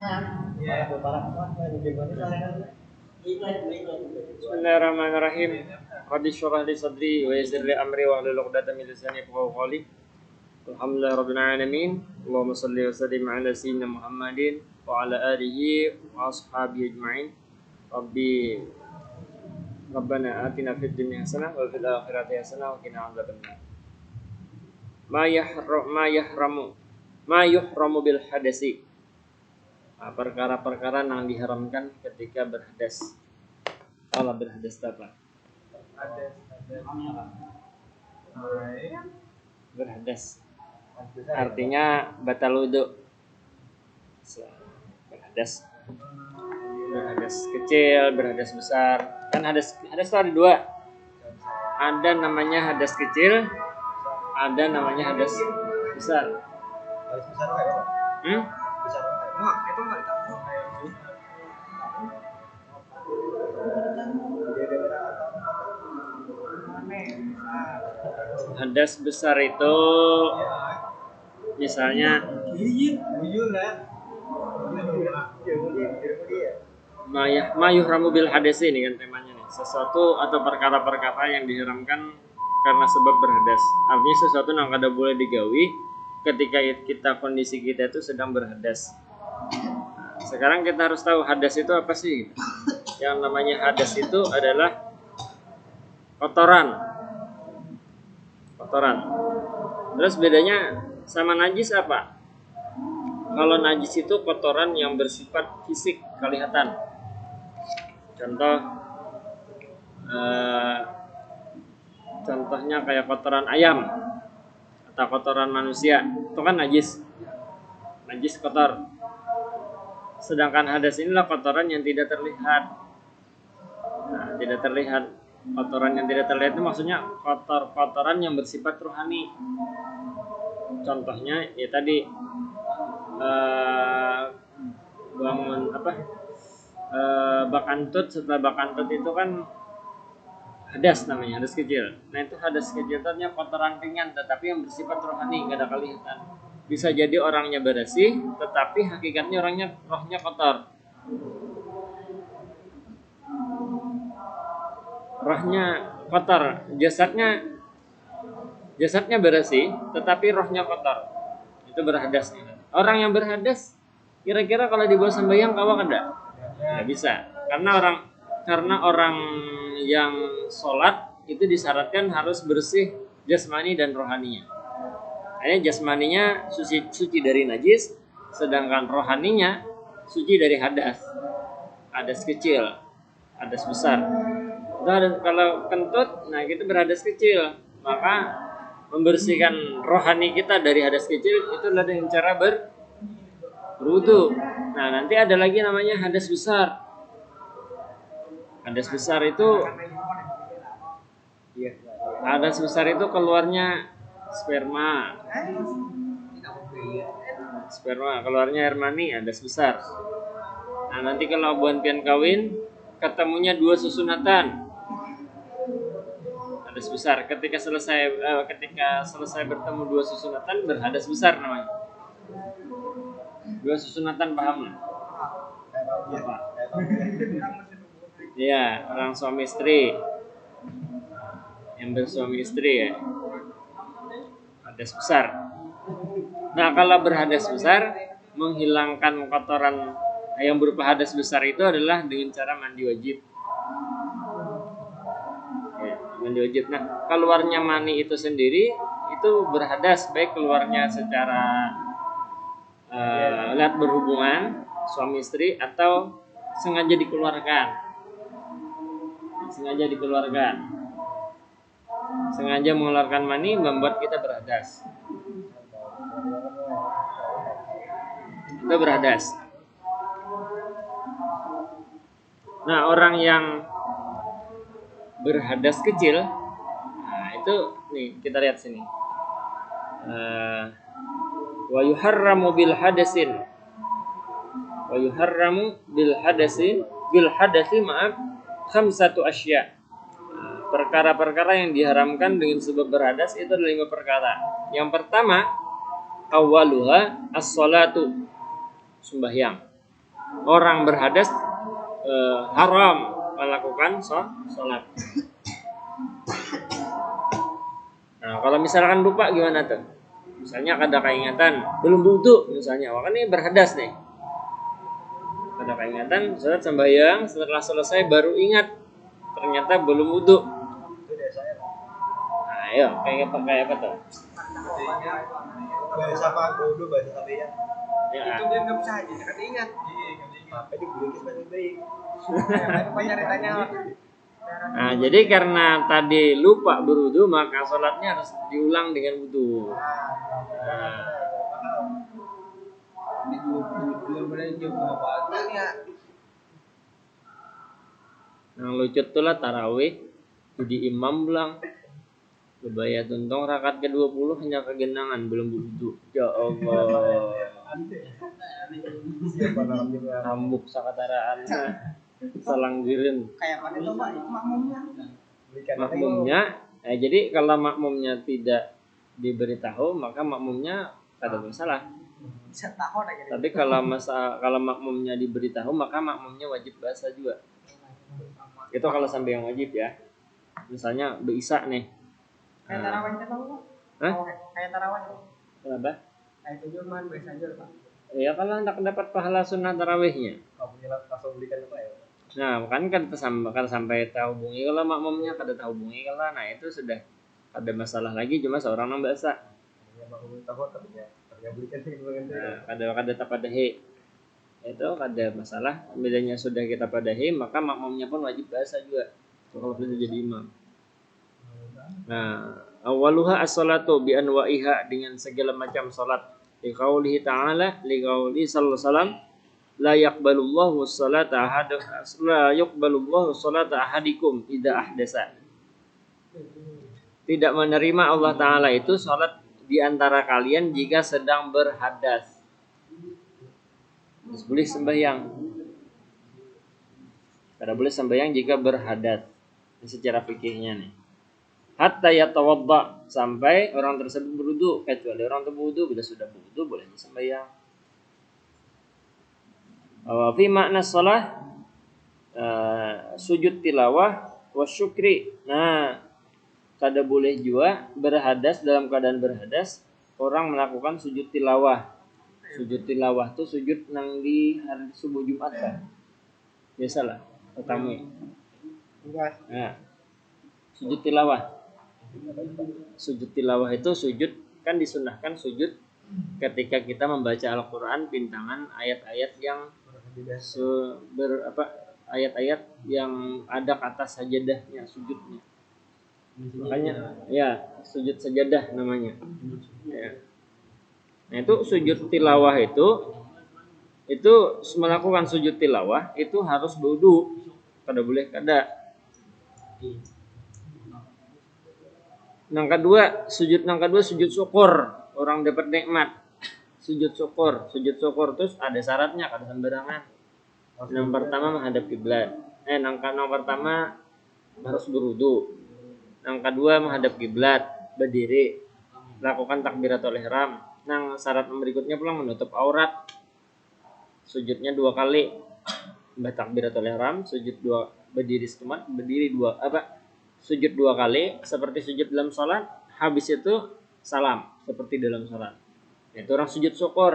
Bismillahirrahmanirrahim. Rabbi shrah li sadri wa yassir li amri wa hlul 'uqdatam min lisani yafqahu qawli. Alhamdulillahirabbil alamin. Allahumma shalli wa sallim ala sayyidina Muhammadin wa ala alihi wa ashabihi ajma'in. Rabbana atina fid dunya hasanah wa fil akhirati hasanah wa qina adzabannar. Ma yuhramu bil hadasi. Perkara-perkara yang diharamkan ketika berhadas. Allah berhadas apa? Berhadas. Artinya batal wudu. Berhadas. Berhadas kecil, berhadas besar. Kan hadas itu ada dua. Ada namanya hadas kecil, ada namanya hadas besar. Hadas besar apa? Besar apa? Mak, itu enggak tahu. Hadas besar itu misalnya ma yuhramu bil hadas, ini kan temanya nih. Sesuatu atau perkara-perkara yang diharamkan karena sebab berhadas. Artinya sesuatu yang kada boleh digawi ketika kondisi kita itu sedang berhadas. Sekarang kita harus tahu hadas itu apa sih? Yang namanya hadas itu adalah kotoran. Terus bedanya sama najis apa? Kalau najis itu kotoran yang bersifat fisik, kelihatan. Contohnya kayak kotoran ayam atau kotoran manusia, itu kan najis kotor. Sedangkan hadas inilah kotoran yang tidak terlihat. Tidak terlihat. Kotoran yang tidak terlihat itu maksudnya kotoran yang bersifat rohani. Contohnya ya tadi bak antut. Setelah bak antut itu kan hadas namanya, hadas kecil. Nah itu hadas kecil itu artinya kotoran ringan tetapi yang bersifat rohani, nggak ada kelihatan. Bisa jadi orangnya bersih tetapi hakikatnya rohnya kotor. Rohnya kotor, jasadnya bersih tetapi rohnya kotor. Itu berhadas. Orang yang berhadas kira-kira kalau dibawa sembahyang kawak ada? Nggak bisa. Karena orang yang sholat itu disyaratkan harus bersih jasmani dan rohaninya. Jasmaninya suci dari najis, sedangkan rohaninya suci dari hadas kecil, hadas besar. Kalau kentut, nah kita berhadas kecil, maka membersihkan rohani kita dari hadas kecil itu adalah dengan cara berwudu. Nah nanti ada lagi namanya hadas besar. Hadas besar itu keluarnya sperma, keluarnya air mani, hadas besar. Nah nanti kalau buan-pian kawin ketemunya dua susunatan, hadas besar. Ketika selesai bertemu dua susunatan, berhadas besar namanya. Dua susunatan, paham nggak? Iya, orang suami istri, yang bersuami istri ya, hadas besar. Nah kalau berhadas besar, menghilangkan kotoran yang berupa hadas besar itu adalah dengan cara mandi wajib. Mandi wajib. Nah, keluarnya mani itu sendiri itu berhadas, baik keluarnya secara lihat berhubungan suami istri atau sengaja dikeluarkan. Sengaja mengeluarkan mani membuat kita berhadas. Itu berhadas. Nah, orang yang berhadas kecil, nah itu nih kita lihat sini. Wa yuharramu bil hadasi maaf khamsatu asya. Perkara-perkara yang diharamkan dengan sebab berhadas itu ada 5 perkara. Yang pertama, awwaluha as-salatu, sembahyang. orang berhadas haram melakukan sholat. Nah, kalau misalkan lupa gimana tuh? Misalnya ada keingatan, belum wudu misalnya, wah kan ini berhadas nih. Ada keingatan, sholat sembahyang, setelah selesai baru ingat ternyata belum wudu. Itu deh saya. Nah, ayo kayak apa tuh? Bahasa apa dulu bahasa sampean. Ya. Itu dia nggak bisa aja, kan ingat. Apa di bulu baik baik. Apa ceritanya? Nah, jadi karena tadi lupa berwudu maka sholatnya harus diulang dengan wudu. Nah, Ini belum boleh juga bagus ya. yang lucu tuh lah tarawih jadi imam bilang Kebaya tuntong rakaat ke-20 hanya kegenangan belum wudu. Ya Allah. Siapa namanya? Rambuk sakataraan. Salanggirin. Kayak mana tuh Pak? Itu makmumnya. Makmumnya, jadi kalau makmumnya tidak diberitahu maka makmumnya ada masalah. Bisa tahu aja. Tapi kalau makmumnya diberitahu maka makmumnya wajib bahasa juga. Itu kalau sampai yang wajib ya. Misalnya beisa nih. Kayak tarawih itu Pak? Hah? Kayak tarawih. Kenapa? Kayak itu cuma biasa aja Pak. Ya kalau hendak dapat pahala sunnah tarawihnya. Kamu langsung belikan apa ya? Nah, kan sampai tahu bunyi kalau makmumnya kada tahu bunyi kalau nah itu sudah ada masalah lagi cuma seorang nang bahasa. Ya makmum tahu tapi ya belikan sih Nah, kada tapadahi. Itu ada masalah bedanya sudah kita padahi maka makmumnya pun wajib bahasa juga kalau sudah jadi imam. Nah, awaluha as-salatu bi anwa'iha dengan segala macam salat. Liqaulihi ta'ala, liqauli sallallahu alaihi wasallam, la yaqbalullahu sholata ahadikum idza ahdasa. Tidak menerima Allah taala itu salat di antara kalian jika sedang berhadas. Terus boleh sembahyang. Tidak boleh sembahyang jika berhadas. Ini secara fikihnya nih. Hatta yatawadda sampai orang tersebut berwudu, kecuali orang itu berwudu, bila sudah berwudu boleh sembahyang. Fi makna shalah sujud tilawah wa syukri. Nah, kada boleh juga berhadas dalam keadaan berhadas orang melakukan sujud tilawah. Sujud tilawah itu sujud nang di hari subuh Jumat kan. Biasalah, pertama. Nah, sujud tilawah. Sujud tilawah itu sujud kan disunahkan sujud ketika kita membaca Al-Qur'an pintangan ayat-ayat yang ayat-ayat yang ada kata sajadahnya sujudnya. Makanya ya sujud sajadah namanya. Ya. Nah, itu sujud tilawah itu melakukan sujud tilawah itu harus berwudu. Kada boleh kada. Nang kedua sujud syukur, orang dapat nikmat. Sujud syukur terus ada syaratnya kada sembarangan. Yang pertama menghadap kiblat. Yang pertama harus berwudu. Yang kedua menghadap kiblat, berdiri, lakukan takbiratul ihram. Nang syarat berikutnya pulang menutup aurat. Sujudnya 2 kali. Takbiratul ihram, sujud 2, berdiri setemat, sujud 2 kali seperti sujud dalam salat, habis itu salam seperti dalam salat. Itu orang sujud syukur.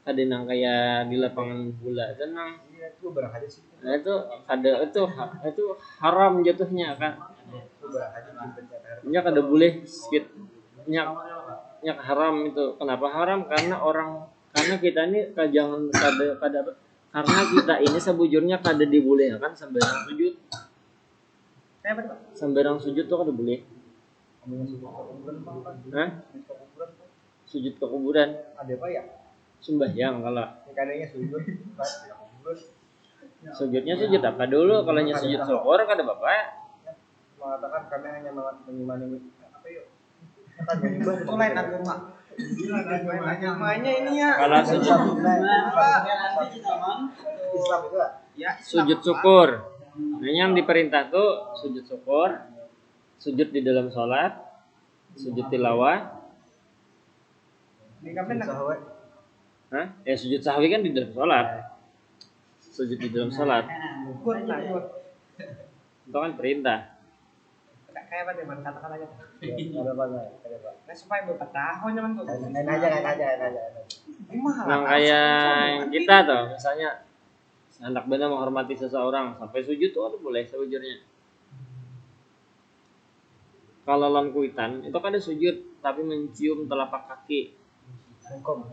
Ada nang kayak di lapangan bola tenang. Itu berhadis. Nah, itu haram jatuhnya kan. Itu berhadis Nya kada boleh sikit. Nya haram itu. Kenapa haram? Karena kita ini jangan karena kita ini sebujurnya kada dibolehkan sembarang sujud. Sembarang sujud tuh kada boleh. Hah? Sujud ke kuburan. Ada apa ya? Sembahyang kalau. Kadangnya sujud. Sujudnya sujud apa dulu? Kalau nya sujud syukur kada bapak. Mengatakan kami hanya mengimani apa yuk? Mulai agama. Agamanya ini ya. Kalau sujud Islam itu Ya, sujud syukur. Nah, yang diperintah tuh sujud syukur, sujud di dalam sholat, sujud tilawah. Di kapan nak? Ya sujud sahwi kan di dalam sholat. sujud di dalam salat. Ikut lah, ikut. Itu kan perintah. Kayak apa teman kata-katanya? Ada apa? Ada apa? Nah, supaya berapa tahun teman tuh. Lain aja. Yang kayak kita tuh, misalnya anak benar menghormati seseorang sampai sujud tuh boleh sejujurnya. Kalau lawan kuitan itu kan ada sujud tapi mencium telapak kaki. Hukum.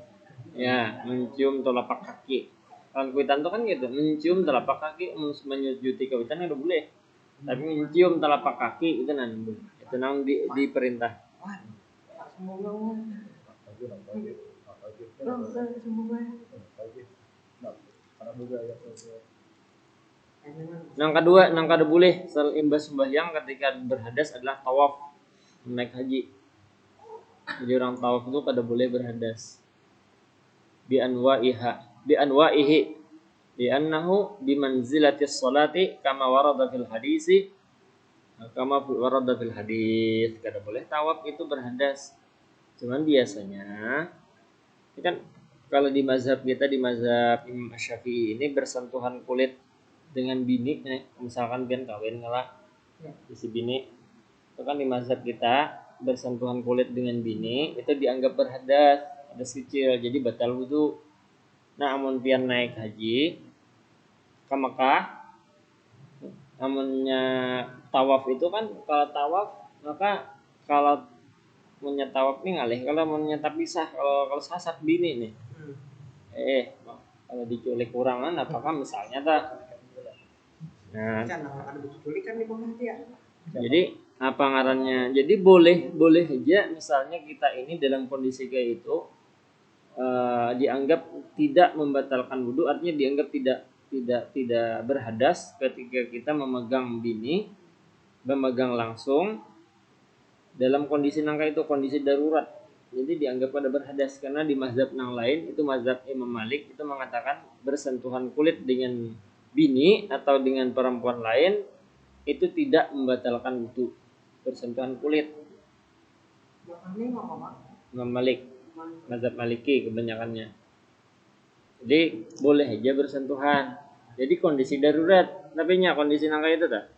Ya, mencium telapak kaki. Lawan kuitan itu kan gitu, mencium telapak kaki menyujudi kuitan itu boleh. Tapi mencium telapak kaki itu nanti itu nang diperintah. Wah, semoga semoga. Nang kada boleh selimbas sembahyang ketika berhadas adalah tawaf naik haji. Jadi orang tawaf itu kada boleh berhadas. Bi anwa'ihi bi annahu bi manzilatis salati kama warada fil hadis kada boleh tawaf itu berhadas. Cuman biasanya ini kan kalau di mazhab kita di mazhab Imam Syafi'i ini bersentuhan kulit dengan bini nih, misalkan pian kawin ngalah di si bini itu kan di mazhab kita bersentuhan kulit dengan bini itu dianggap berhadas kecil jadi batal wudu. Nah amun pian naik haji ke Mekah amunnya tawaf itu kan kalau tawaf maka kalau punya tawaf nih ngalih kalau punya pisah kalau sasat bini nih kalau diculik kurangan apakah misalnya tak nah Ada diculik kan di bawah dia. jadi apa ngarannya jadi boleh aja misalnya kita ini dalam kondisi kayak itu dianggap tidak membatalkan wudu artinya dianggap tidak berhadas ketika kita memegang bini memegang langsung dalam kondisi nangka itu kondisi darurat jadi dianggap pada berhadas karena di mazhab yang lain itu mazhab Imam Malik itu mengatakan bersentuhan kulit dengan bini atau dengan perempuan lain itu tidak membatalkan wudu bersentuhan kulit. Imam Malik mazhab Maliki kebanyakannya jadi boleh aja bersentuhan jadi kondisi darurat tapi kondisi nangka itu tak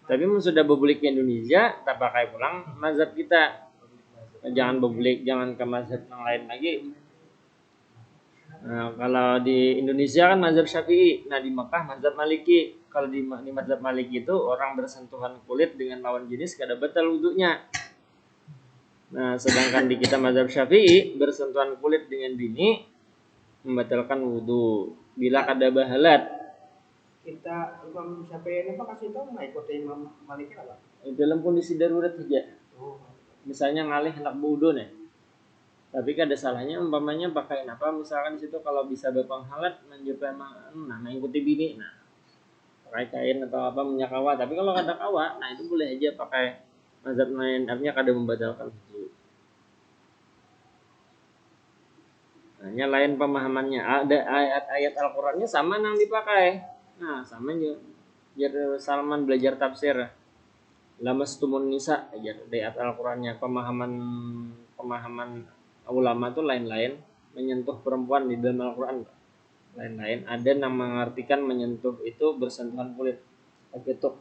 tapi sudah bebulik ke Indonesia tak pakai pulang mazhab kita jangan bebulik jangan ke mazhab yang lain lagi. Nah, kalau di Indonesia kan mazhab Syafi'i nah di Mekah mazhab Maliki kalau di mazhab Maliki itu orang bersentuhan kulit dengan lawan jenis kada batal wudunya. Nah, sedangkan di kita mazhab Syafi'i bersentuhan kulit dengan bini membatalkan wudu bila kada bahalat. Kita Imam Syafi'i ini Pak kasih tahu nggak ikut Imam Malik apa? Dalam kondisi darurat saja. Misalnya ngalih hendak wudu nih. Tapi kada salahnya umpamanya pakai apa misalkan di situ kalau bisa berpenghalat menjadi mengikuti bini nah pakai kain atau apa minyak kawa tapi kalau kada kawa nah itu boleh aja pakai mazhab lain artinya kada membatalkan wudu. Hanya lain pemahamannya ada ayat-ayat Al-Qur'annya sama yang dipakai. Nah, sama juga Salman belajar tafsir lamastumun nisa aja dari ayat Al-Qur'annya pemahaman ulama itu lain-lain menyentuh perempuan di dalam Al-Qur'an lain-lain ada yang mengartikan menyentuh itu bersentuhan kulit betul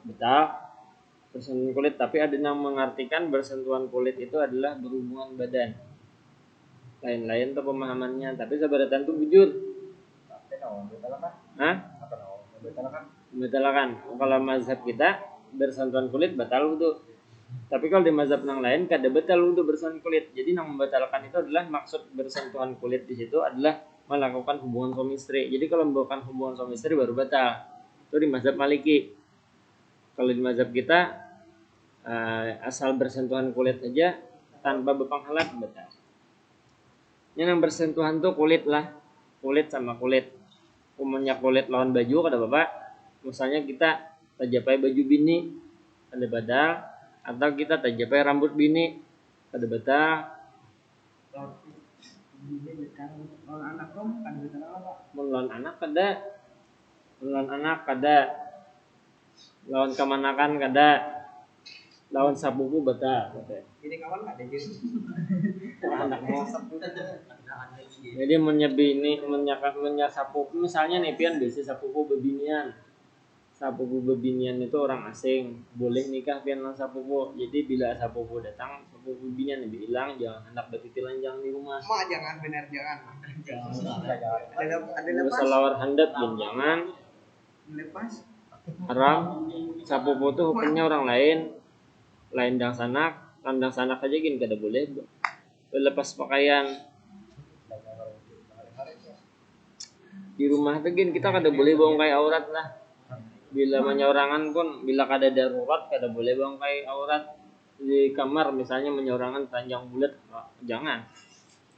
bersentuhan kulit tapi ada yang mengartikan bersentuhan kulit itu adalah berhubungan badan lain-lain tuh pemahamannya tapi sebenarnya itu bujur membatalkan kalau mazhab kita bersentuhan kulit batal wudu tapi kalau di mazhab yang lain kada batal wudu bersentuhan kulit jadi yang membatalkan itu adalah maksud bersentuhan kulit di situ adalah melakukan hubungan suami istri jadi kalau melakukan hubungan suami istri baru batal itu di mazhab Maliki. Kalau di mazhab kita asal bersentuhan kulit aja tanpa berpenghalat batal. Yang bersentuhan tuh kulit lah kulit sama kulit umumnya kulit lawan baju kada bapak misalnya kita tajapai baju bini kada batal atau kita tajapai rambut bini kada batal. Lawan anak kada lawan kemanakan kada lawan sapupu beta. Ini kawan nggak ada jadi. Anakmu. Jadi sapupu misalnya nih pian biasa sapupu bebinian. Sapupu bebinian itu orang asing, boleh nikah pian lawan sapupu. Jadi bila sapupu datang, sapupu bebinian bilang jangan hendak betitilan jangan di rumah. Mak jangan benar jangan. Ada lepas. Salawar handap dan jangan Lepas. haram. Sapupu tuh hukumnya orang lain dang sanak, kandang sanak aja gini kada boleh lepas pakaian. Di rumah tuh gini kita kada boleh bongkai aurat lah. Bila menyorangan pun bila kada darurat kada boleh bongkai aurat. Di kamar misalnya menyorangan telanjang bulat jangan.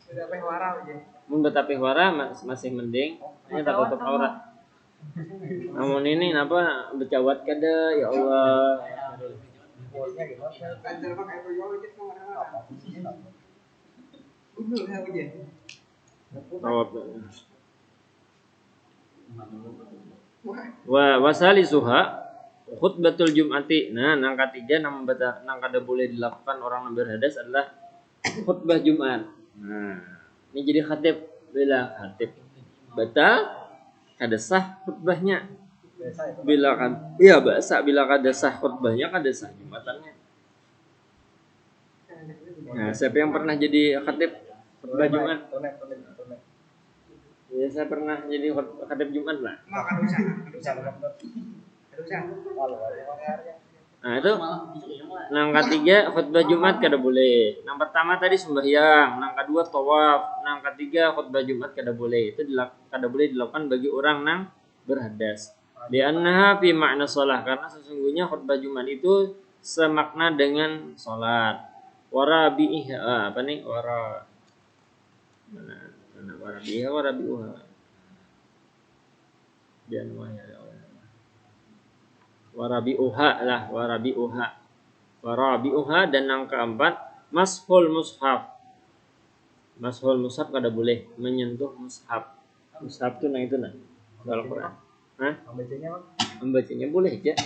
Sudah pehwara aja. Mun betapih wara masih mending ini tak tutup aurat. Namun ini kenapa bercawat kada ya Allah. Antar pakai baju aja kemana-mana. Udah aja. Tawab. Wasali suha khutbatul jum'ati. Nah, nang ketiga nang kada boleh dilakukan orang yang berhadas adalah khutbah Jumat. Nah, ini jadi khatib bila khatib batal kada sah khutbahnya. Bila kan iya bahasa bila kada sah khutbahnya kada sah Jumatannya. Nah, siapa yang pernah jadi khatib khutbah Jumat? Ya, saya pernah jadi khatib Jumat lah. Makan usah. Nah, itu nang ketiga khutbah Jumat kada boleh. Nang pertama tadi sembahyang, nang kedua tawaf, nang ketiga khutbah Jumat kada boleh. Itu kada boleh dilakukan bagi orang nang berhadas. Li'annaha fi makna shalah, karena sesungguhnya khutbah Jumat itu semakna dengan salat. Warabi'iha apa nih? Warabi'iha warabi'uha. Dan warabi'uha dan yang keempat mashul mushaf. Mashul mushaf kada boleh menyentuh mushaf. Mushaf itu itu Al-Qur'an. Hah? Membacanya boleh aja.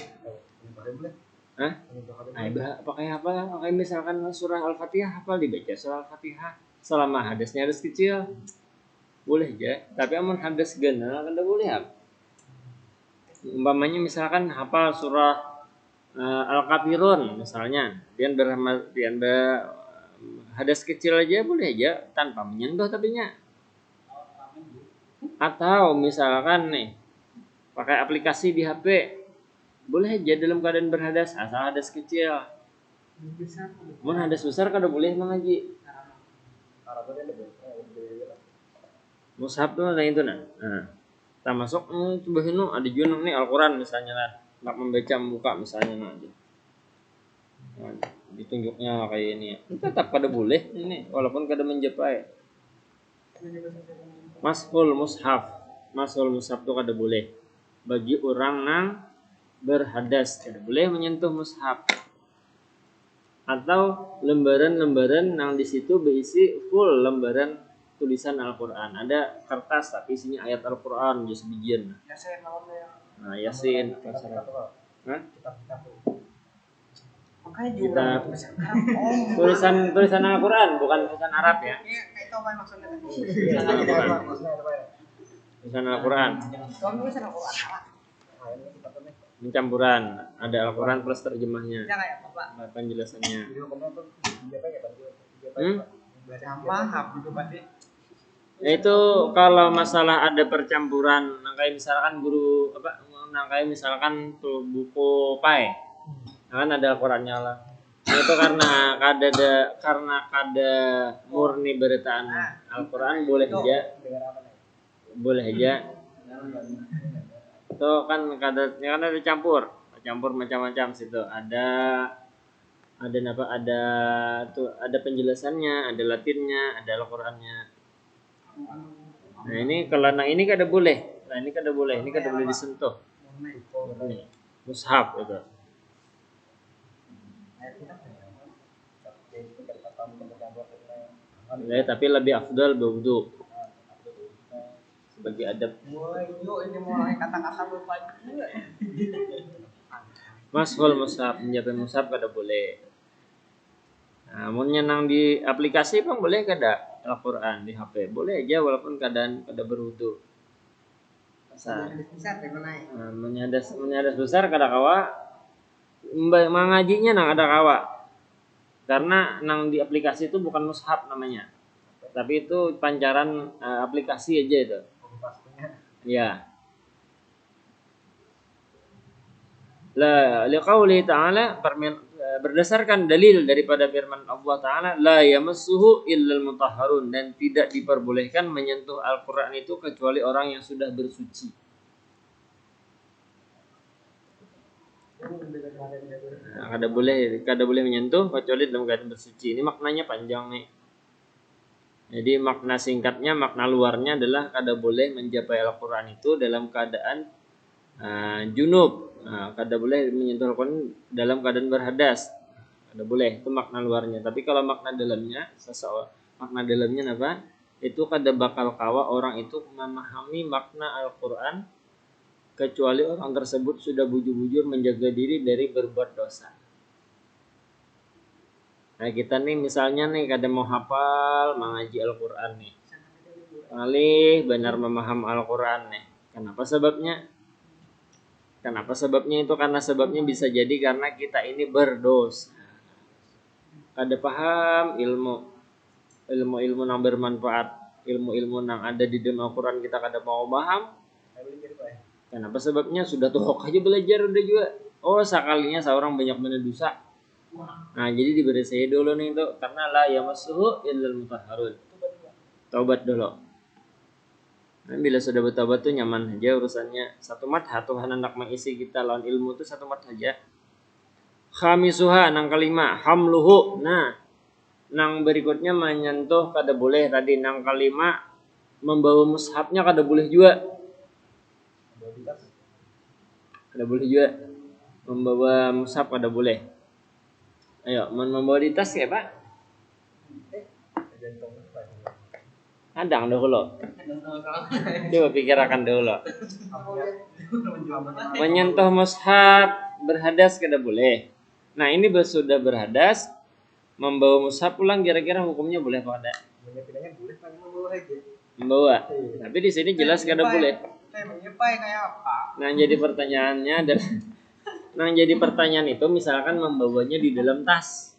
Hah? Pakai apa? Pakai misalkan surah Al-Fatihah hafal dibaca surah Al-Fatihah selama hadasnya hadas kecil. Boleh aja, tapi amun hadas gana kada boleh apa? Umpamanya misalkan hafal surah Al-Kafirun misalnya, hadas kecil aja boleh aja tanpa menyentuh tapinya. Atau misalkan nih pakai aplikasi di HP boleh aja dalam keadaan berhadas asal hadas kecil. Mun hadas besar kada boleh mengaji. Mushaf tuh ada itu nah. Kita masuk coba hino ada juga nih Al-Qur'an misalnya lah. Nak membaca membuka misalnya nanti. Nah, ditunjuknya kayak ini. Tetap kada boleh ini walaupun kada menjepai. Mashul mushaf tuh kada boleh bagi orang nang berhadas, kada boleh menyentuh mushaf. Atau lembaran-lembaran yang di situ berisi full lembaran tulisan Al-Qur'an. Ada kertas tapi isinya ayat Al-Qur'an jadi sebijian. Yasin namanya. Nah, Yasin. Hah? Makanya Kita juga tulisan Al-Qur'an bukan tulisan Arab ya. Iya, kayak itu apa maksudnya? Tulisan Al-Qur'an. Kalau tulisan Al-Qur'an apa? Pencampuran, ada Al-Qur'an plus terjemahnya. Jangan ya, Bapak. Penjelasannya. Paham juga Pak. Itu kalau masalah ada percampuran, kayak misalkan guru kayak misalkan tuh buku pai, kan ada Al-Qur'annya lah. Itu karena kada murni beritaan Al-Qur'an boleh aja. Itu kan ada campur macam-macam situ. Ada penjelasannya, ada Latinnya, ada Al-Qur'annya. Nah, ini kalau ini kada boleh. Ini kada boleh disentuh. Ini mushaf itu. Ya, tapi lebih afdal berwudu sebagai adab. Ini mulai kata-kata berpaju. Mashul mushaf, menjapai mushaf kada boleh. Nah, mun nyenang di aplikasi pun boleh kada Al-Qur'an di HP. Boleh aja walaupun keadaan kada berwudu. Asal Besar dari mana ya? menyadas besar kada kawa mengajinya nang ada kawa. Karena nang di aplikasi itu bukan mushaf namanya. Tapi itu pancaran aplikasi aja itu. Ya. La liqauli ta'ala berdasarkan dalil daripada firman Allah Ta'ala la yamassuhu illal mutahharun dan tidak diperbolehkan menyentuh Al-Qur'an itu kecuali orang yang sudah bersuci. Nah, kada boleh menyentuh kecuali dalam keadaan bersuci. Ini maknanya panjang nih. Jadi makna singkatnya, makna luarnya adalah kada boleh menjapai Al-Qur'an itu dalam keadaan junub. Kada boleh menyentuh Al-Qur'an dalam keadaan berhadas. Kada boleh, itu makna luarnya. Tapi kalau makna dalamnya, makna dalamnya apa? Itu kada bakal kawa orang itu memahami makna Al-Qur'an kecuali orang tersebut sudah bujur-bujur menjaga diri dari berbuat dosa. Nah, kita nih misalnya nih kada mau hafal mengaji Al-Qur'an nih. Alih benar memaham Al-Qur'an nih. Kenapa sebabnya? Kenapa sebabnya itu? Karena sebabnya bisa jadi karena kita ini berdosa. Kada paham ilmu nang bermanfaat, ilmu nang ada di dalam Al-Qur'an kita kada mau paham. Kenapa sebabnya? Sudah tuhok aja belajar udah juga. Oh, sekalinya seorang banyak mendosa. Nah, jadi diberi saya dulu nih itu karena la yamassuhu illal mutahharun. Taubat dulu. Nah, bila sudah bertobat tuh nyaman aja urusannya. Satu madha Tuhan hendak mengisi kita lawan ilmu tuh satu madha aja. Khamisuha nang kelima hamluhu. Nah, nang berikutnya menyentuh kada boleh tadi. Nang kelima membawa mushafnya kada boleh juga. Kada boleh juga. Membawa mushaf kada boleh. Ayo, membawa di tas ya, Pak? Adang dahulu. Coba pikirkan dahulu. Menyentuh mushaf berhadas kada boleh. Nah, ini sudah berhadas membawa mushaf pulang kira-kira hukumnya boleh apa kada? Membawa. Tapi di sini jelas kada boleh. Kayak apa? Nah, jadi pertanyaannya adalah pertanyaan itu misalkan membawanya di dalam tas.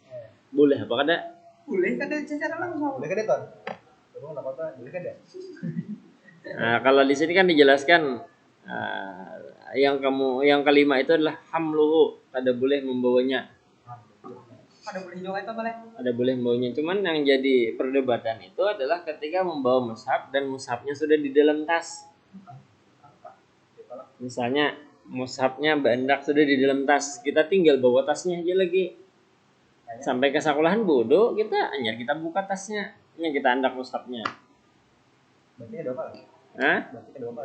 Boleh apa kada? Boleh kada secara langsung. Boleh kada ton? Boleh kada? Nah, kalau di sini kan dijelaskan yang kelima itu adalah hamluhu, kada boleh membawanya. Kada boleh juga itu boleh. Ada boleh membawanya. Cuman yang jadi perdebatan itu adalah ketika membawa mushaf dan mushafnya sudah di dalam tas. Misalnya mushafnya bandak sudah di dalam tas, kita tinggal bawa tasnya aja lagi. Sampai ke sekolahan bodoh kita hanya kita buka tasnya, hanya kita andak mushafnya. Berarti ada apa? Hah? Berarti ada apa?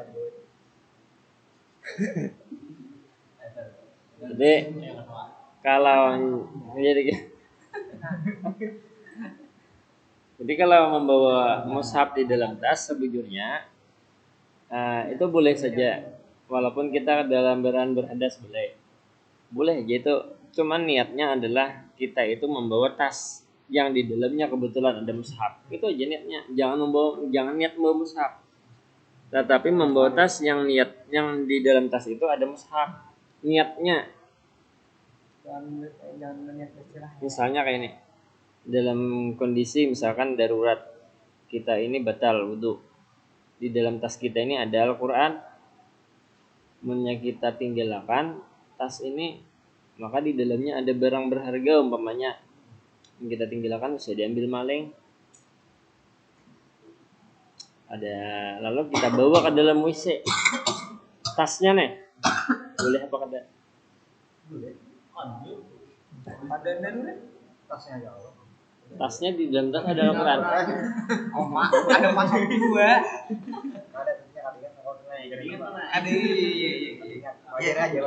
Jadi kalau jadi kalau membawa mushaf di dalam tas sebujurnya itu boleh saja. Walaupun kita dalam keadaan berhadas boleh gitu. Cuman niatnya adalah kita itu membawa tas yang di dalamnya kebetulan ada mushaf. Itu aja niatnya. Jangan niat membawa mushaf. Tetapi membawa tas yang di dalam tas itu ada mushaf. Niatnya. Jangan niat istirahat. Misalnya kayak ini. Dalam kondisi misalkan darurat, kita ini batal wudu. Di dalam tas kita ini ada Al-Qur'an. Munnya kita tinggalkan tas ini, maka di dalamnya ada barang berharga umpamanya yang kita tinggalkan bisa diambil maling. Ada lalu kita bawa ke dalam WC. Tasnya nih. Boleh apa kada? Boleh. Ada dan Tasnya aja Allah. Tasnya di dalam tas ada Al-Qur'an. ada masuk dua. Ada tasnya kalian. Ada iya. Wajar aja.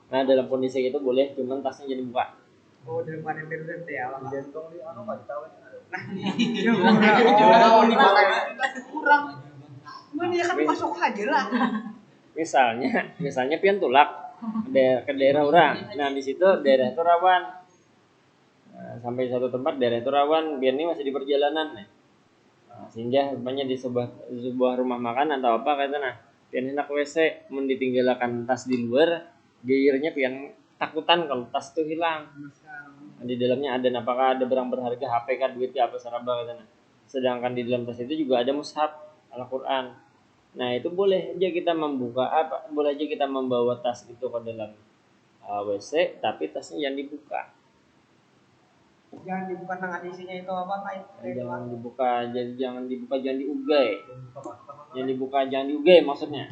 Nah, dalam kondisi itu boleh, cuman tasnya jadi buka. Oh, dalam keadaan darurat ya. Jantung di anu enggak tahu. Kurang. Mana ya kan masuk aja lah. Misalnya pian tulak. ke daerah orang. Nah di situ daerah itu rawan. Nah, sampai satu tempat daerah itu rawan, biar ini masih di perjalanan. Nah, sehingga rupanya di sebuah rumah makan atau apa kata nah, pian hendak WC, mun ditinggalkan tas di luar, geirnya pian takutan kalau tas itu hilang. Nah, di dalamnya ada, apakah ada barang berharga, HP kah, duit kah, apa saraba kata nah. Sedangkan di dalam tas itu juga ada mushaf Al-Qur'an. Nah, itu boleh aja kita boleh aja kita membawa tas itu ke dalam WC, tapi tasnya jangan dibuka. Jangan dibuka tangan isinya itu apa kain. Jangan dibuka, jangan diugai. Jangan dibuka, jangan diugai maksudnya.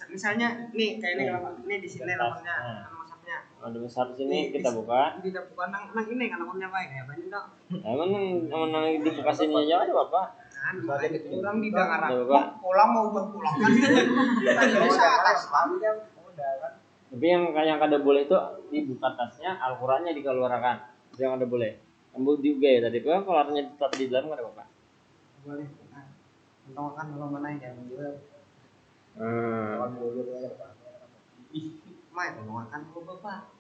Misalnya nih kayak ini kalau ini di sini lawannya masaknya. Ada besar di sini kita buka. Kita buka nang ini kan lawannya baik ya banyak dong. Emang dibuka sini aja ada apa? Orang di Jakarta. Pulang mau pulang kan. Bisa atas kan. Tapi yang kada boleh itu dibuka tasnya, Al-Qur'annya dikeluarkan. Itu yang kada boleh. Ambil juga ya tadi kan keluarnya tetap di dalam kada apa-apa. Boleh. Untung kan kalau mana yang menjual. Main makan dulu bapak.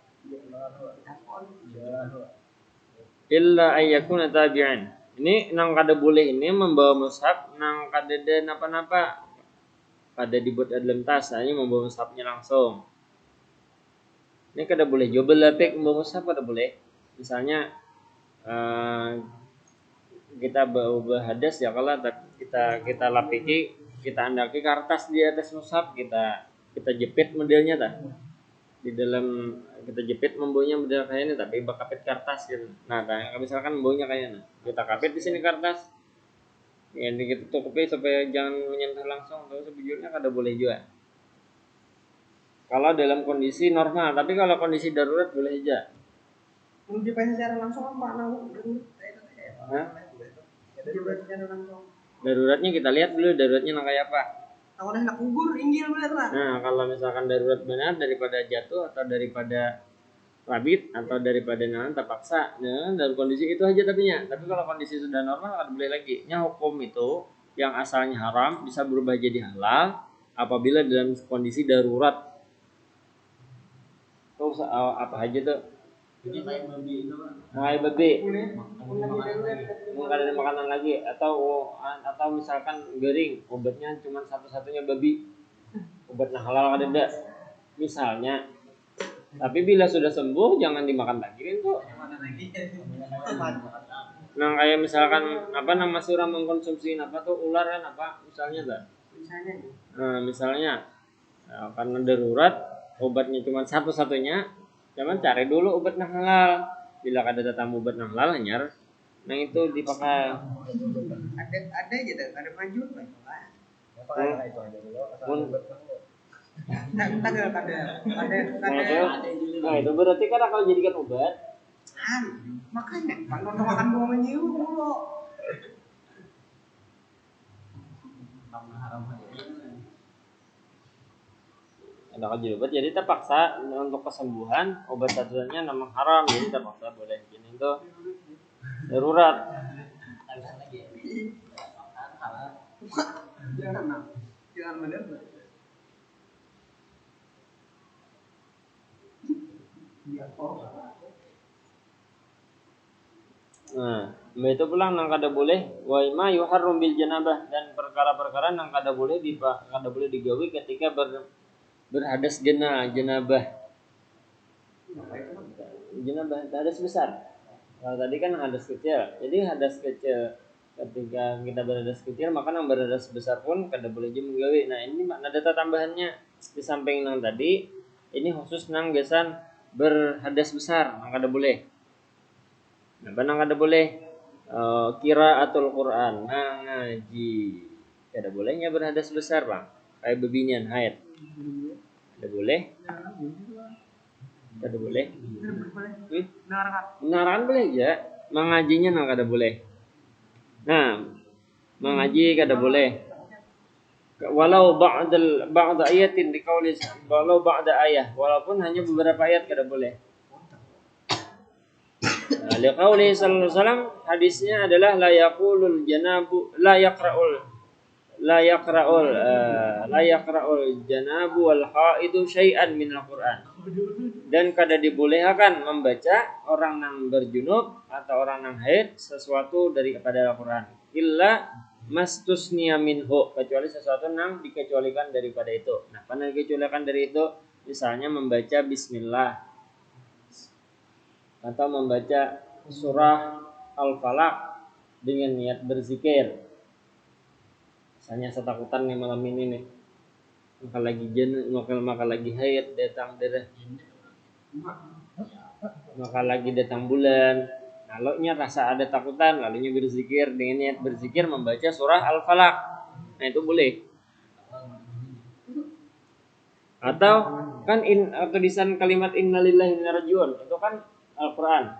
Illa ayyakuna tabi'an. Ini nang kada boleh ini membawa mushaf nang kada ada napa-napa. Kada dibuat dalam tas, hanya membawa mushafnya langsung. Ini kada boleh jual lapik membawa mushaf kada boleh. Misalnya kita bawa hadas ya kalau kita lapiki, kita andaki kertas di atas mushaf, kita jepit modelnya tah. Di dalam kita jepit membawanya model kayak ini tapi bakapit kertas gitu. Nah, misalkan membawanya kayak ini. Kita kapit di sini kertas. Ya kita tutupi supaya jangan menyentuh langsung, terus sebujurnya kada boleh juga. Kalau dalam kondisi normal, tapi kalau kondisi darurat boleh aja. Mungkin secara langsung apa Daruratnya kita lihat dulu daruratnya nang kayak apa. Kalau hendak gugur inggil bener lah. Nah, kalau misalkan darurat benar daripada jatuh atau daripada rabit atau daripada terpaksa, nah dalam kondisi itu aja tapi kalau kondisi sudah normal kan boleh lagi. Nya hukum itu yang asalnya haram bisa berubah jadi halal apabila dalam kondisi darurat. Terus apa aja tuh? Jadi kayak babi. Mungkin ada makanan lagi atau misalkan garing, obatnya cuma satu-satunya babi. Obatnya halal ada enggak? Misalnya. Tapi bila sudah sembuh jangan dimakan lagi itu. Nah, kayak misalkan masih orang mengkonsumsi ular kan misalnya enggak? Misalnya karena darurat obatnya cuma satu-satunya, jangan cari dulu obat yang halal. Bila ada tamu obat yang halal nyar, nah itu dipakai. Ada aja tuh, ada maju lah. Nah itu berarti kan kalau jadikan obat. Makanya kalau makan buah menyiu mulu. Ada kaji obat jadi terpaksa untuk kesembuhan obat satunya memang haram jadi terpaksa boleh gini itu darurat. Jangan bener. Nah, itu pulang nang kada boleh wa ma yuharrum bil janabah dan perkara-perkara nang kada boleh digawi ketika berhadas janabah hadas besar. Kalau tadi kan hadas kecil. Jadi hadas kecil ketika kita berhadas kecil maka nang berhadas besar pun kada boleh je menggawe. Nah, ini makna data tambahannya di samping nang tadi ini khusus nang gesan berhadas besar nang kada boleh. Nah, nang kada boleh qiraatul Quran, ngaji. Kada bolehnya berhadas besar, Bang. Kayak bebinian haid. Kada boleh. Kada boleh. Menarangan boleh ya. Mengajinya nang kada boleh. Nah, mengaji kada boleh. Walau ba'da ayatin diqauli walau ba'da ayah, walaupun hanya beberapa ayat kada boleh. Liqauli sallallahu alaihi wasallam hadisnya adalah la yaqra'ul la yaqra'ul janabu wal haidu syai'an minal Qur'an. Dan kada dibolehkan membaca orang yang berjunub atau orang yang haid sesuatu daripada Al-Qur'an illa mastusniya minhu, kecuali sesuatu yang dikecualikan daripada itu. Nah, karena dikecualikan dari itu misalnya membaca bismillah atau membaca surah Al-Falaq dengan niat berzikir. Misalnya setakutan nih malam ini nih, maka lagi haid datang darah, maka lagi datang bulan, lalu rasa ada takutan, lalunya berzikir dengan niat berzikir membaca surah Al-Falaq. Nah itu boleh. Atau kan atau tulisan kalimat innalillahi wa inna ilaihi raji'un itu kan Al-Quran.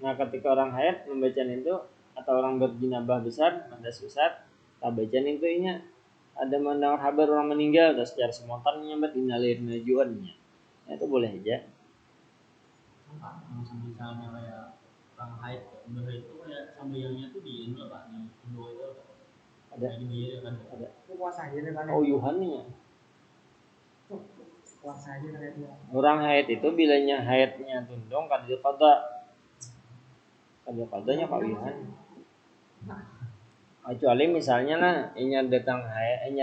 Nah ketika orang haid membaca itu atau orang berjinabah besar, hadas besar, tak baca itu nya ada mendengar kabar orang meninggal, dan secara spontan nyambat innalillahi wa inna ilaihi raji'un. Nah, itu boleh aja. Misalnya kayak orang haid itu kayak sambayangnya tuh di ini Pak, di Indo itu ada di Biaya kan ada Puasa aja kan. oh Yuhannya Puasa aja kan. orang haid itu bilanya haidnya tundung kada qadanya Pak Yuhan. Kecuali misalnya lah inya datang haid,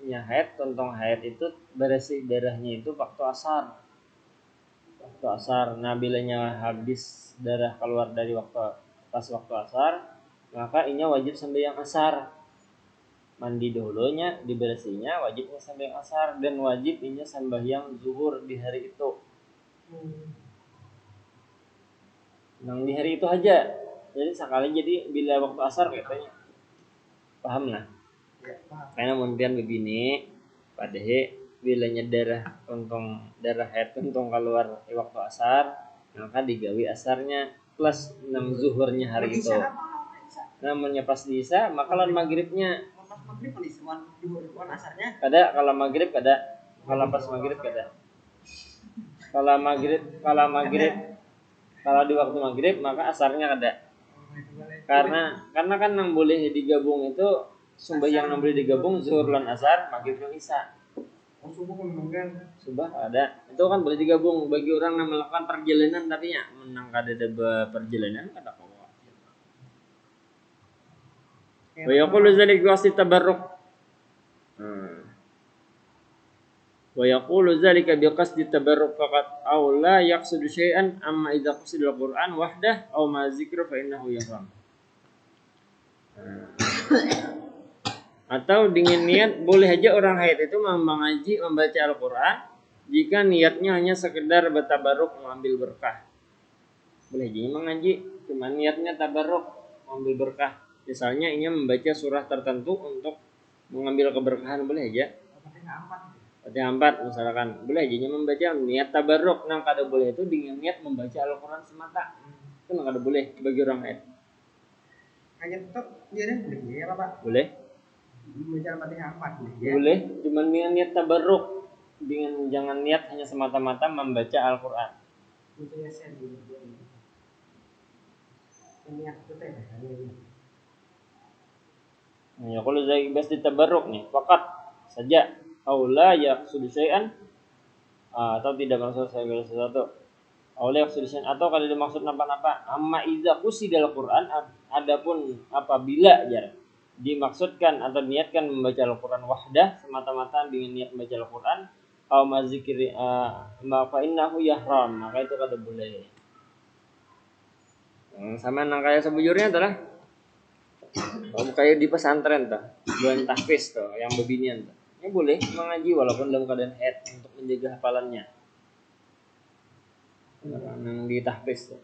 inya haid tontong haid itu bersih darahnya itu waktu asar. Nah bilanya habis darah keluar dari waktu asar, maka inya wajib sembahyang asar. Mandi dahulunya, dibersihnya wajibnya sembahyang asar, dan wajib inya sembahyang zuhur di hari itu. Nang di hari itu aja. Jadi sekali jadi bila waktu asar katanya. Paham lah. Ya, paham. Karena kemudian begini, padahal bilanya darah haid tuntong keluar di waktu asar, maka digawi asarnya plus 6 zuhurnya hari itu. Namanya pas diisa, maka lawan maghribnya. Pas maghrib penisuan zuhur asarnya. Kada kalau maghrib kada, kalau pas maghrib kada. Kalau di waktu maghrib maka asarnya kada. Karena kan yang boleh digabung itu sembahyang yang boleh digabung zuhur lan asar, maghrib lan isya. Oh, subuh kan. Subuh ada. Itu kan boleh digabung bagi orang yang melakukan perjalanan, tapi ya menang kada ada perjalanan kada kawa. Wa yaqulu dzalika wasi tabarruk. Wa yaqulu dzalika biqasdi tabarruk faqat aw la yaqsidu syai'an amma idza qasida al-Qur'an wahdah aw ma dzikra fa innahu yahram. Atau dengan niat boleh aja orang haid itu mengaji membaca Al-Quran jika niatnya hanya sekedar bertabaruk mengambil berkah. Boleh aja mengaji cuma niatnya tabaruk mengambil berkah. Misalnya ini membaca surah tertentu untuk mengambil keberkahan, boleh aja. Fatihah 4 misalkan, boleh aja membaca niat tabaruk. Nang kada boleh itu dengan niat membaca Al-Quran semata. Itu nang kada boleh bagi orang haid. Hanya tetap dia deh boleh ya Pak. Boleh. Membaca Fatihah 4 ya. Boleh, cuma niat tabarruk, dengan jangan niat hanya semata-mata membaca Al-Qur'an. Misalnya sen dulu. Niat itu teh Ya kalau saya bas ditabarruk nih, fakat saja aula yaqsudu syai'an atau tidak maksud segala sesuatu. Aula yaqsudu syai'an atau kalau dimaksud napa-napa, amma idza qusidal Qur'an, adapun apabila jar dimaksudkan atau niatkan membaca Al-Quran wahdah semata-mata dengan niat membaca Al-Quran atau mazikri maka innahu yahram, maka itu kada boleh. Sama nang kaya sebujurnya adalah kayak di pesantren tuh, bulan tahfiz tuh, yang bebinian tuh. Ini boleh mengaji walaupun dalam keadaan haid untuk menjaga hafalannya. Nang di tahfiz tuh.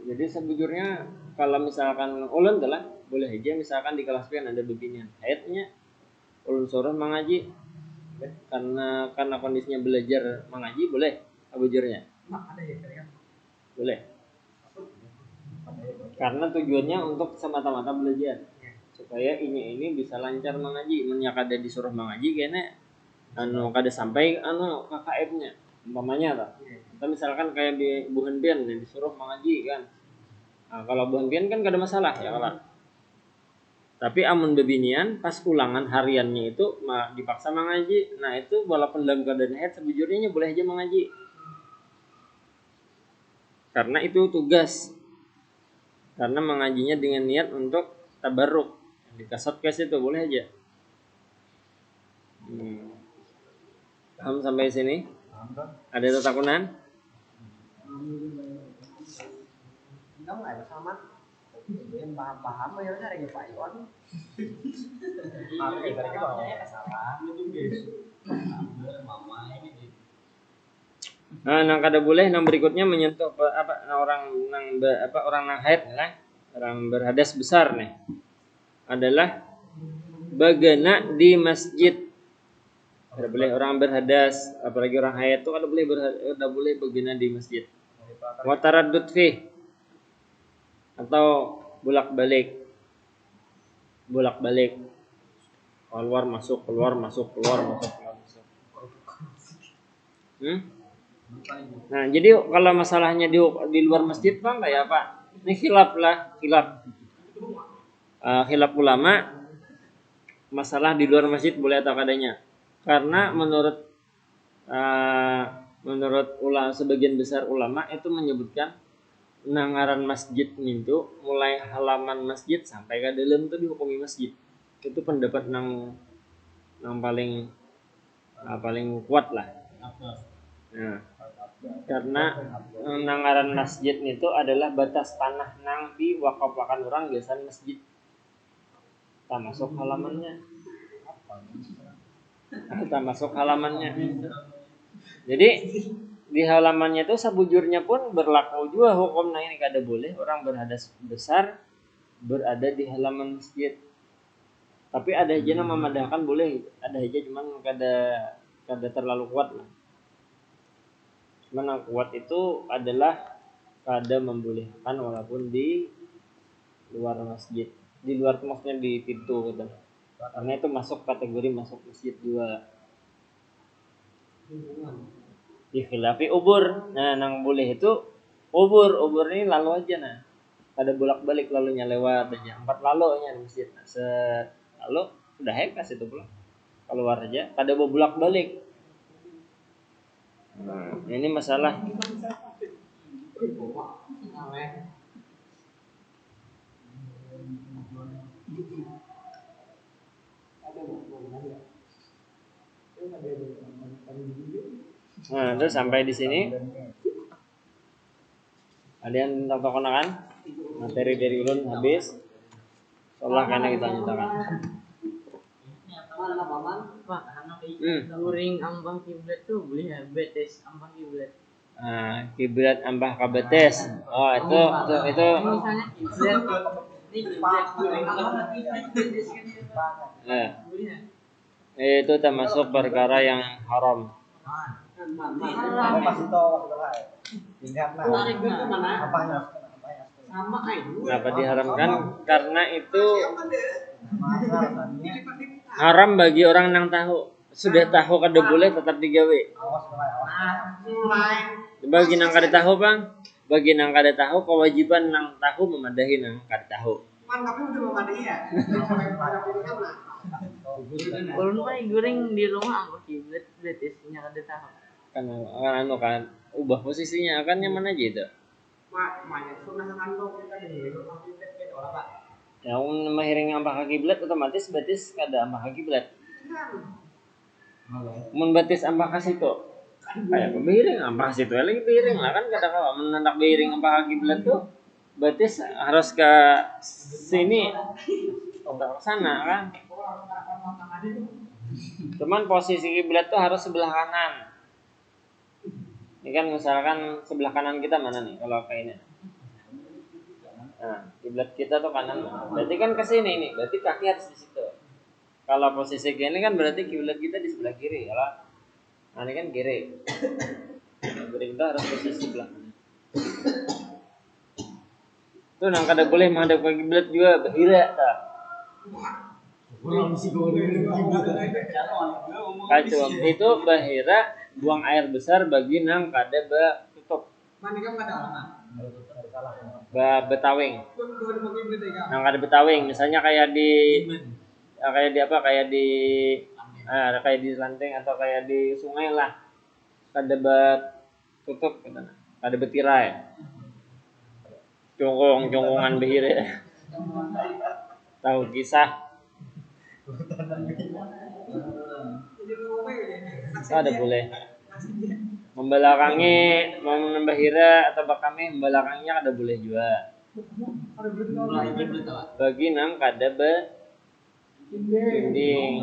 Jadi sebujurnya kalau misalkan ulun adalah boleh aja misalkan di kelas pian ada bebinian haidnya ulun suruh mengaji karena kondisinya belajar mengaji boleh sebujurnya. Boleh. Karena tujuannya untuk semata-mata belajar supaya ini bisa lancar mengaji. Menyak ada disuruh mengaji kayaknya kada sampai KKM-nya umpamanya lah. Atau misalkan kayak di buhan pian disuruh mengaji kan. Nah, kalau buhan pian kan gak ada masalah ya kalau. Tapi amun bebinian pas ulangan hariannya itu dipaksa mengaji. Nah itu walaupun dalam keadaan haid sebujurnya boleh aja mengaji. Karena itu tugas. Karena mengajinya dengan niat untuk tabarruk. Di kasat-kas itu boleh aja. Paham sampai sini? Ada tatakunan? Enggak ada sama. Yang paham-paham ya udah lagi Pak Iwan. Oke, tadi bawanya salah. Itu guys. Mama ini. Nah, nang kada boleh nang berikutnya menyentuh orang nang haid lah, orang berhadas besar nih. Adalah bagana di masjid. Kada boleh orang berhadas, apalagi orang haid itu kada boleh bagana di masjid. Wa taraddud fi atau bolak-balik. Keluar masuk. Nah, jadi kalau masalahnya di luar masjid Bang kayak apa? Ini khilaf. Khilaf ulama masalah di luar masjid boleh atau kadanya. Karena menurut sebagian besar ulama itu menyebutkan nangaran masjid itu mulai halaman masjid sampai ke dalam itu dihukumi masjid. Itu pendapat nang paling kuat lah. Nah, karena nangaran masjid itu adalah batas tanah nang diwakafkan orang biasa masjid. Tak masuk halamannya. Jadi di halamannya itu sebujurnya pun berlaku juga hukumnya ini kada boleh orang berhadas besar berada di halaman masjid. Tapi ada aja yang memadahkan boleh, ada aja cuman kada terlalu kuat lah. Cuman yang kuat itu adalah kada membolehkan walaupun di luar masjid. Di luar itu maksudnya di pintu gitu. Karena itu masuk kategori masuk masjid juga. Di khilafi ubur. Nah, nang boleh itu ubur ini lalu aja nah. Ada bolak-balik lalunya lewat aja. 4 lalunya di masjid. Nah, lalu udah hekas itu pulang. Keluar aja, kada bolak-balik. Nah, ini masalah. Nah, terus sampai di sini. Ada yang tentang kekenangan? Materi dari ulun habis. Seolah karena kita nyatakan. Pak, guring ambah kiblat tuh boleh ya betes ambah kiblat. Kiblat ambah kabetes. Oh, itu. Misalnya kiblat ini kiblat guring ambah betes kan itu termasuk perkara yang haram. Kenapa diharamkan? Karena itu haram bagi orang yang tahu. Sudah tahu kada boleh tetap digawe. Bagi nang kada tahu Bang, bagi nang kada tahu kewajiban nang tahu memadahi nang kada tahu. Tapi udah memadahi ya. Ulun mah guring di rumah ambah kiblat betesnya kada tahu. Kan ubah posisinya akan nyaman aja itu. Yang mahiring ambah kiblat otomatis batis kada ambah kiblat. Mun batis ambah ka situ. Kayak behiring ambah situ lagi behiring lah kan kada kawa menandak behiring ambah kiblat tuh batis harus ke sini ke sana kan. Cuman posisi kiblat tuh harus sebelah kanan. Ini kan misalkan sebelah kanan kita mana nih kalau kayak ini. Nah, kiblat kita tuh kanan. Berarti kan ke sini nih, berarti kaki harus di situ. Kalau posisi gini kan berarti kiblat kita di sebelah kiri, kalau nah ini kan kiri. Berarti kita harus posisi sebelah kanan. Tuh nang kada boleh menghadap ke kiblat juga bahira tak. Kacau itu bahira buang air besar bagi nang kada tutup. Mana kan kada betawing. Yang kada betawing, misalnya kayak di kayak di lanteng atau kayak di sungai lah. Kada tutup kada betirai. Congkongan behire. Tahu kisah? Ada boleh. Membelakangi membahira atau bakame membelakangnya kada boleh juga. Bagi nang kada dinding.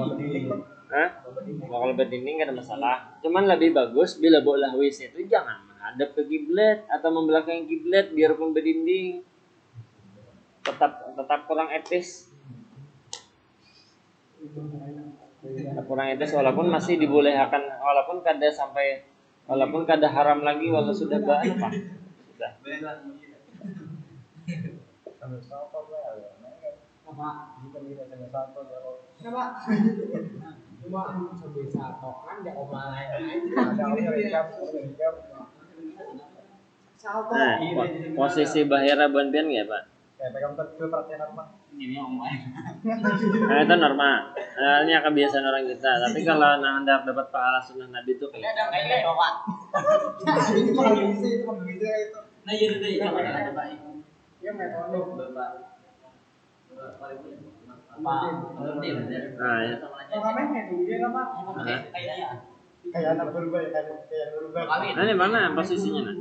Hah? Kalau berdinding kada masalah. Cuman lebih bagus bila bola wis itu jangan menghadap ke kiblat atau membelakangi kiblat biarpun berdinding. Tetap kurang etis. Kurang etis walaupun masih dibolehkan, walaupun kada haram lagi walau sudah apa? Sudah. Nah, posisi bahira bonbian ya, Pak? Nah, itu normal. Ini kebiasaan orang kita. Tapi kalau Anda dapat pahala sunnah Nabi itu kayak Nah, iya deh, yang ada baik. nah, ya. Kayak anak berubah ya, kayak berubah. Nah, ini mana posisinya? Nah?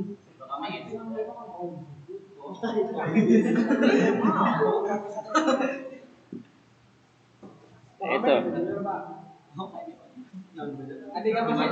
Itu. Adik apa sih?